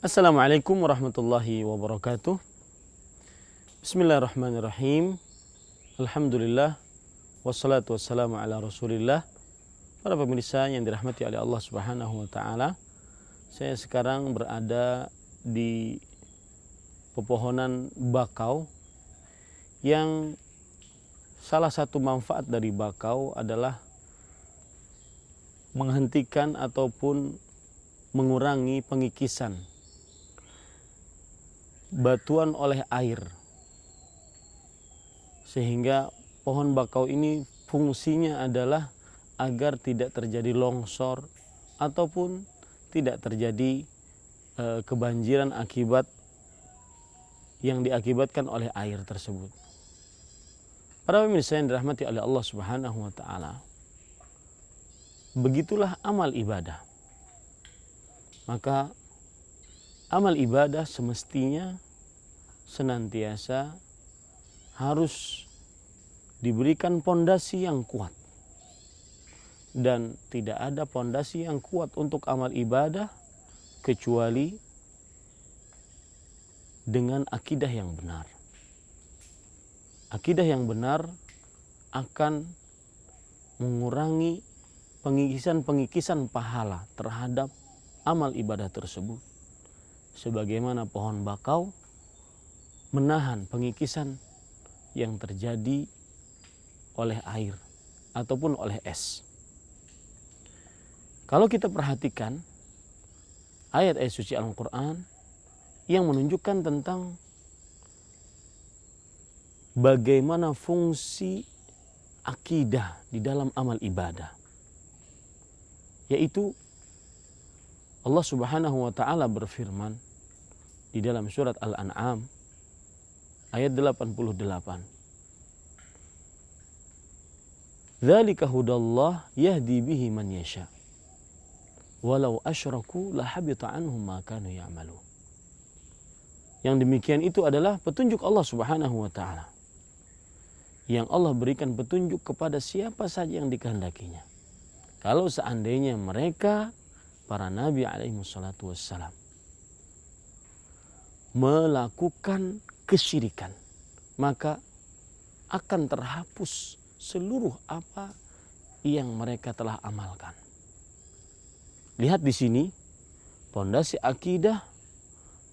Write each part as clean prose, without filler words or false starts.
Assalamualaikum warahmatullahi wabarakatuh. Bismillahirrahmanirrahim. Alhamdulillah. Wassalatu wassalamu ala rasulillah. Para pemirsa yang dirahmati oleh Allah subhanahu wa ta'ala, saya sekarang berada di pepohonan bakau yang salah satu manfaat dari bakau adalah menghentikan ataupun mengurangi pengikisan batuan oleh air, sehingga pohon bakau ini fungsinya adalah agar tidak terjadi longsor ataupun tidak terjadi kebanjiran akibat yang diakibatkan oleh air tersebut. Para pemirsa yang dirahmati oleh Allah Subhanahu wa taala, begitulah amal ibadah. Maka amal ibadah semestinya senantiasa harus diberikan pondasi yang kuat. Dan tidak ada pondasi yang kuat untuk amal ibadah kecuali dengan akidah yang benar. Akidah yang benar akan mengurangi pengikisan pahala terhadap amal ibadah tersebut. Sebagaimana pohon bakau menahan pengikisan yang terjadi oleh air ataupun oleh es. Kalau kita perhatikan ayat-ayat suci Al-Quran yang menunjukkan tentang bagaimana fungsi akidah di dalam amal ibadah, yaitu Allah Subhanahu wa ta'ala berfirman di dalam surat Al-An'am ayat 88. Dzalika hudallah yahdi bihi man yasha. Walau asyraku lahabita anhum ma kanu ya'malun. Yang demikian itu adalah petunjuk Allah Subhanahu wa ta'ala, yang Allah berikan petunjuk kepada siapa saja yang dikehendakinya. Kalau seandainya mereka para nabi alaihi salatu wassalam melakukan kesyirikan, maka akan terhapus seluruh apa yang mereka telah amalkan. Lihat di sini, pondasi akidah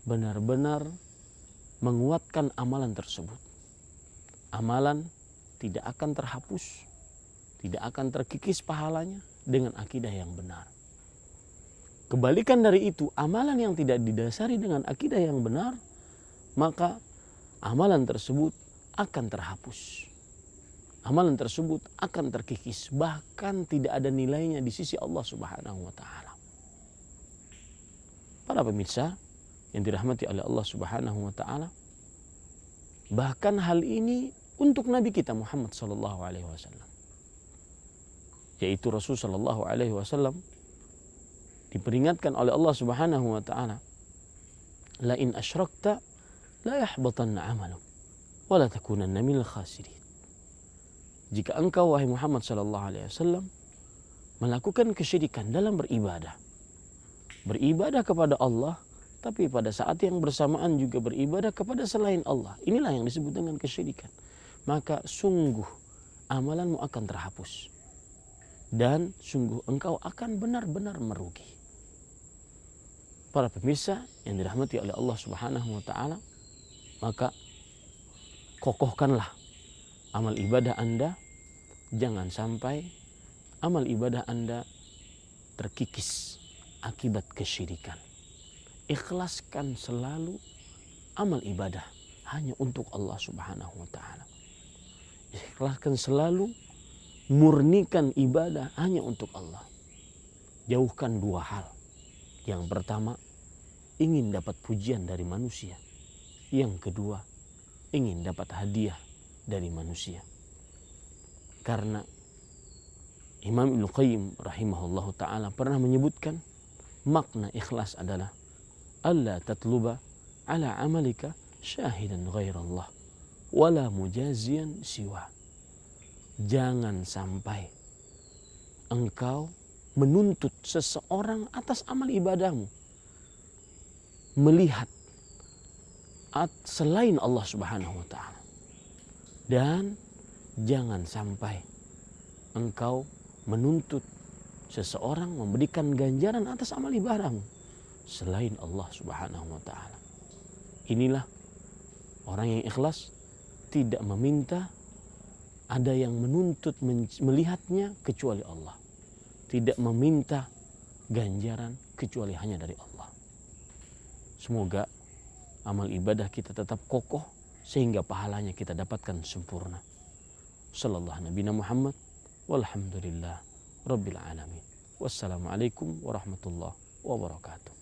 benar-benar menguatkan amalan tersebut. Amalan tidak akan terhapus, tidak akan terkikis pahalanya dengan akidah yang benar. Kebalikan dari itu, amalan yang tidak didasari dengan akidah yang benar, maka amalan tersebut akan terhapus. Amalan tersebut akan terkikis, bahkan tidak ada nilainya di sisi Allah Subhanahu wa ta'ala. Para pemirsa yang dirahmati oleh Allah Subhanahu wa ta'ala, bahkan hal ini untuk Nabi kita Muhammad sallallahu alaihi wasallam, yaitu Rasul sallallahu alaihi wasallam diperingatkan oleh Allah Subhanahu wa ta'ala, la in asyrakta la yahbatanna 'amaluk wa la takunanna minal khasirin. Jika engkau wahai Muhammad sallallahu alaihi wasallam melakukan kesyirikan dalam beribadah kepada Allah, tapi pada saat yang bersamaan juga beribadah kepada selain Allah, inilah yang disebut dengan kesyirikan, maka sungguh amalanmu akan terhapus dan sungguh engkau akan benar-benar merugi. Para pemirsa yang dirahmati oleh Allah Subhanahu wa ta'ala, maka kokohkanlah amal ibadah Anda, jangan sampai amal ibadah Anda terkikis akibat kesyirikan. Ikhlaskan selalu amal ibadah hanya untuk Allah Subhanahu wa ta'ala. Ikhlaskan selalu, murnikan ibadah hanya untuk Allah. Jauhkan dua hal. Yang pertama, ingin dapat pujian dari manusia. Yang kedua, ingin dapat hadiah dari manusia. Karena Imam Ibnu Qayyim rahimahullahu ta'ala pernah menyebutkan makna ikhlas adalah alla tatluba ala amalika syahidan ghairallah wala mujazian siwa. Jangan sampai engkau menuntut seseorang atas amal ibadahmu melihat selain Allah Subhanahu wa taala. Dan jangan sampai engkau menuntut seseorang memberikan ganjaran atas amal ibadahmu selain Allah Subhanahu wa taala. Inilah orang yang ikhlas, tidak meminta ada yang menuntut melihatnya kecuali Allah. Tidak meminta ganjaran kecuali hanya dari Allah. Semoga amal ibadah kita tetap kokoh sehingga pahalanya kita dapatkan sempurna. Sallallahu Nabi Muhammad walhamdulillah rabbil alamin. Wassalamualaikum warahmatullahi wabarakatuh.